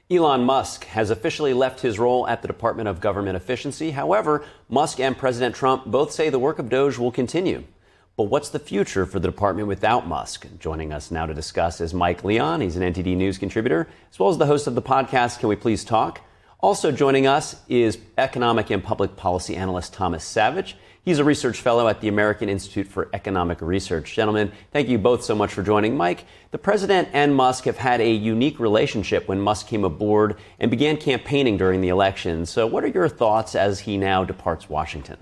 Elon Musk has officially left his role at the Department of Government Efficiency. However, Musk and President Trump both say the work of DOGE will continue. But what's the future for the department without Musk? Joining us now to discuss is Mike Leon. He's an NTD News contributor, as well as the host of the podcast, Can We Please Talk? Also joining us is economic and public policy analyst Thomas Savidge. He's a research fellow at the American Institute for Economic Research. Gentlemen, thank you both so much for joining. Mike, the president and Musk have had a unique relationship when Musk came aboard and began campaigning during the election. So what are your thoughts as he now departs Washington?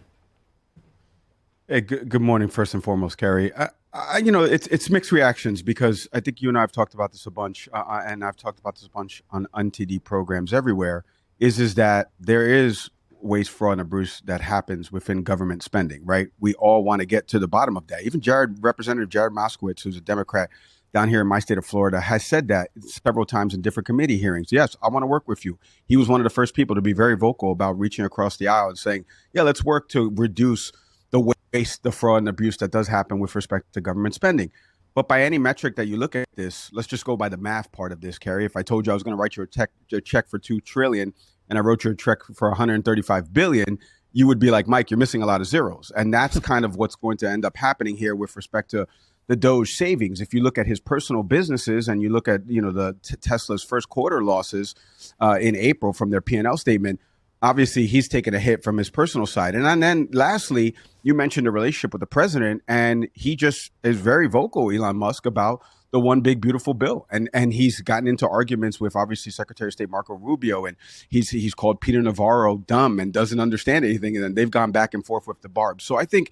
Hey, good morning, first and foremost, Kerry. It's mixed reactions because I think you and I have talked about this a bunch, and I've talked about this a bunch on NTD programs everywhere, is that there is waste, fraud, and abuse that happens within government spending, right? We all want to get to the bottom of that. Even Representative Jared Moskowitz, who's a Democrat down here in my state of Florida, has said that several times in different committee hearings. Yes, I want to work with you. He was one of the first people to be very vocal about reaching across the aisle and saying, yeah, let's work to reduce the waste, the fraud, and abuse that does happen with respect to government spending. But by any metric that you look at this, let's just go by the math part of this, Kerry. If I told you I was going to write you a check for $2 trillion and I wrote you a check for $135 billion, you would be like, Mike, you're missing a lot of zeros. And that's kind of what's going to end up happening here with respect to the DOGE savings. If you look at his personal businesses and you look at, the Tesla's first quarter losses in April from their P&L statement, obviously, he's taken a hit from his personal side. And then lastly, you mentioned the relationship with the president, and he just is very vocal, Elon Musk, about the one big beautiful bill. And he's gotten into arguments with, obviously, Secretary of State Marco Rubio, and he's called Peter Navarro dumb and doesn't understand anything. And then they've gone back and forth with the barbs. So I think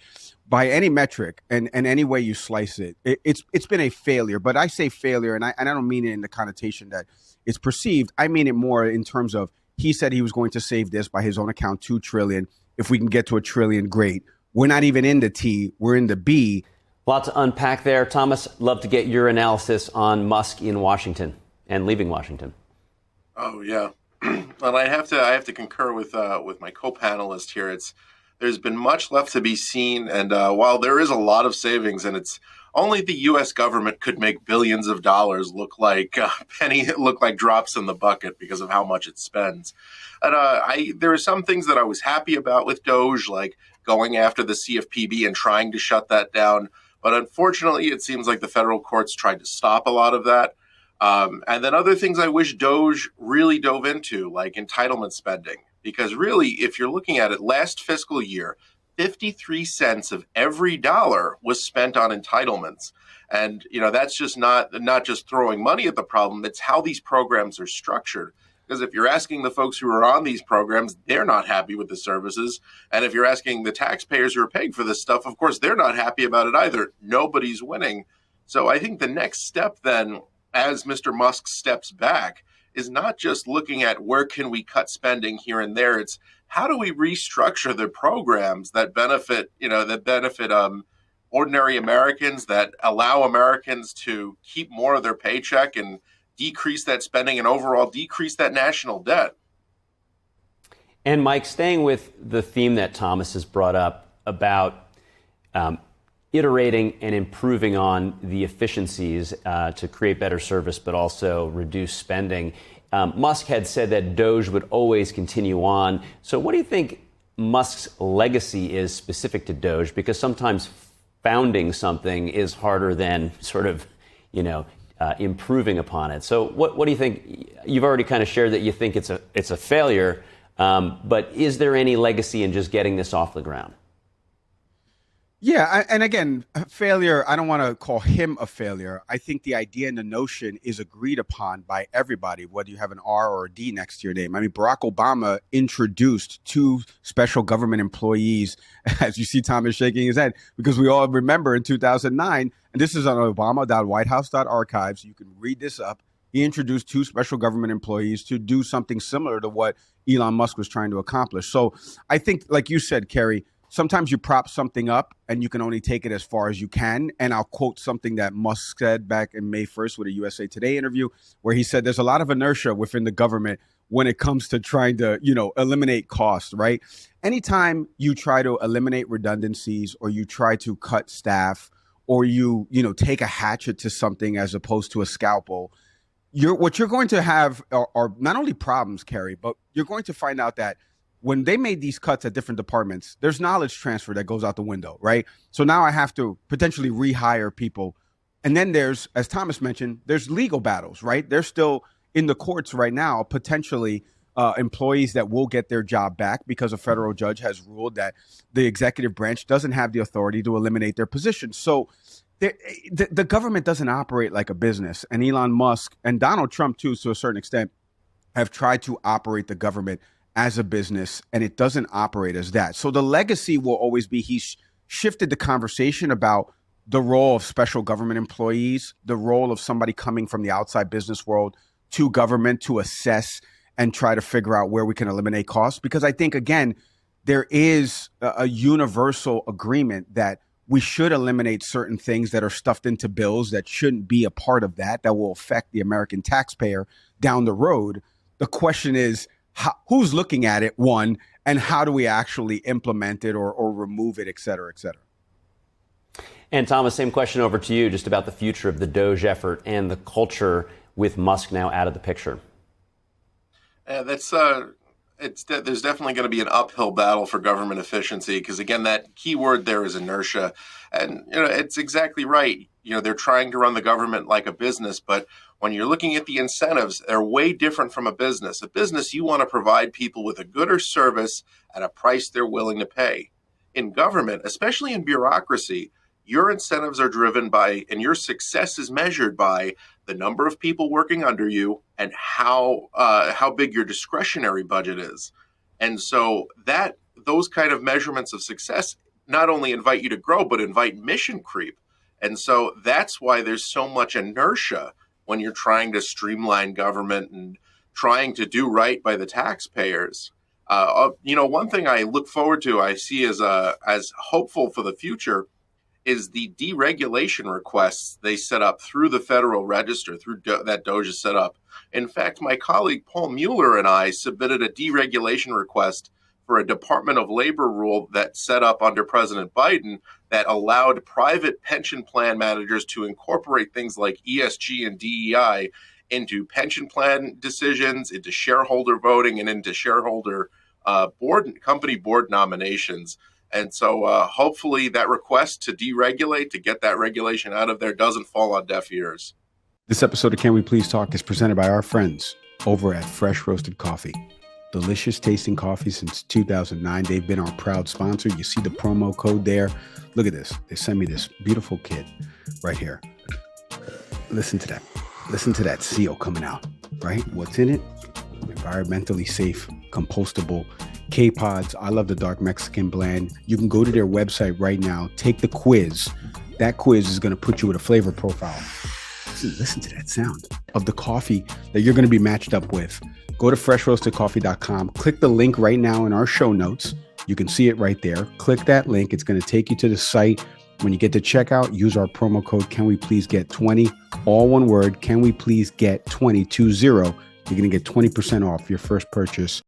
by any metric and any way you slice it, it's been a failure. But I say failure, and I don't mean it in the connotation that it's perceived. I mean it more in terms of he said he was going to save this by his own account, $2 trillion. If we can get to $1 trillion, great. We're not even in the T, we're in the B. A lot to unpack there. Thomas, love to get your analysis on Musk in Washington and leaving Washington. Oh, yeah. Well, I have to concur with my co-panelist here. There's been much left to be seen. And while there is a lot of savings, and it's only the U.S. government could make billions of dollars look like drops in the bucket because of how much it spends. And there are some things that I was happy about with DOGE, like going after the CFPB and trying to shut that down. But unfortunately, it seems like the federal courts tried to stop a lot of that. And then other things I wish DOGE really dove into, like entitlement spending. Because really, if you're looking at it, last fiscal year, 53 cents of every dollar was spent on entitlements. And, that's just not just throwing money at the problem. It's how these programs are structured. Because if you're asking the folks who are on these programs, they're not happy with the services. And if you're asking the taxpayers who are paying for this stuff, of course, they're not happy about it either. Nobody's winning. So I think the next step then, as Mr. Musk steps back, is not just looking at where can we cut spending here and there. It's how do we restructure the programs that benefit ordinary Americans, that allow Americans to keep more of their paycheck and decrease that spending and overall decrease that national debt. And Mike, staying with the theme that Thomas has brought up about iterating and improving on the efficiencies to create better service, but also reduce spending. Musk had said that DOGE would always continue on. So what do you think Musk's legacy is specific to DOGE? Because sometimes founding something is harder than sort of, improving upon it. So what do you think? You've already kind of shared that you think it's a failure, but is there any legacy in just getting this off the ground? Yeah, and again, failure, I don't want to call him a failure. I think the idea and the notion is agreed upon by everybody, whether you have an R or a D next to your name. I mean, Barack Obama introduced 2 special government employees, as you see Thomas shaking his head, because we all remember in 2009, and this is on obama.whitehouse.archives, you can read this up, he introduced 2 special government employees to do something similar to what Elon Musk was trying to accomplish. So I think, like you said, Kerry, sometimes you prop something up and you can only take it as far as you can. And I'll quote something that Musk said back in May 1st with a USA Today interview, where he said there's a lot of inertia within the government when it comes to trying to, eliminate costs, right? Anytime you try to eliminate redundancies or you try to cut staff or you take a hatchet to something as opposed to a scalpel, what you're going to have are not only problems, Kerry, but you're going to find out that when they made these cuts at different departments, there's knowledge transfer that goes out the window, right? So now I have to potentially rehire people. And then there's, as Thomas mentioned, there's legal battles, right? They're still in the courts right now, potentially employees that will get their job back because a federal judge has ruled that the executive branch doesn't have the authority to eliminate their position. So the government doesn't operate like a business. And Elon Musk and Donald Trump, too, to a certain extent, have tried to operate the government as a business, and it doesn't operate as that. So the legacy will always be he's shifted the conversation about the role of special government employees, the role of somebody coming from the outside business world to government to assess and try to figure out where we can eliminate costs. Because I think, again, there is a universal agreement that we should eliminate certain things that are stuffed into bills that shouldn't be a part of that will affect the American taxpayer down the road. The question is, who's looking at it, one, and how do we actually implement it or remove it, et cetera, et cetera? And Thomas, same question over to you, just about the future of the DOGE effort and the culture with Musk now out of the picture. There's definitely going to be an uphill battle for government efficiency because, again, that key word there is inertia. And, it's exactly right. They're trying to run the government like a business, but when you're looking at the incentives, they're way different from a business. A business, you want to provide people with a gooder service at a price they're willing to pay. In government, especially in bureaucracy, your incentives are driven by, and your success is measured by the number of people working under you and how big your discretionary budget is. And so those kind of measurements of success not only invite you to grow, but invite mission creep. And so that's why there's so much inertia when you're trying to streamline government and trying to do right by the taxpayers. One thing I look forward to, I see as hopeful for the future, is the deregulation requests they set up through the Federal Register, that DOGE is set up. In fact, my colleague Paul Mueller and I submitted a deregulation request for a Department of Labor rule that set up under President Biden that allowed private pension plan managers to incorporate things like ESG and DEI into pension plan decisions, into shareholder voting, and into shareholder company board nominations. And so hopefully that request to deregulate, to get that regulation out of there, doesn't fall on deaf ears. This episode of Can We Please Talk is presented by our friends over at Fresh Roasted Coffee. Delicious tasting coffee since 2009. They've been our proud sponsor. You see the promo code there. Look at this. They sent me this beautiful kit right here. Listen to that. Listen to that seal coming out, right? What's in it? Environmentally safe, compostable K-Pods. I love the dark Mexican blend. You can go to their website right now, take the quiz. That quiz is going to put you with a flavor profile. Listen to that sound of the coffee that you're going to be matched up with. Go to freshroastedcoffee.com. Click the link right now in our show notes. You can see it right there. Click that link. It's going to take you to the site. When you get to checkout, use our promo code, Can We Please Get 20? All one word, Can We Please Get 20? You're going to get 20% off your first purchase.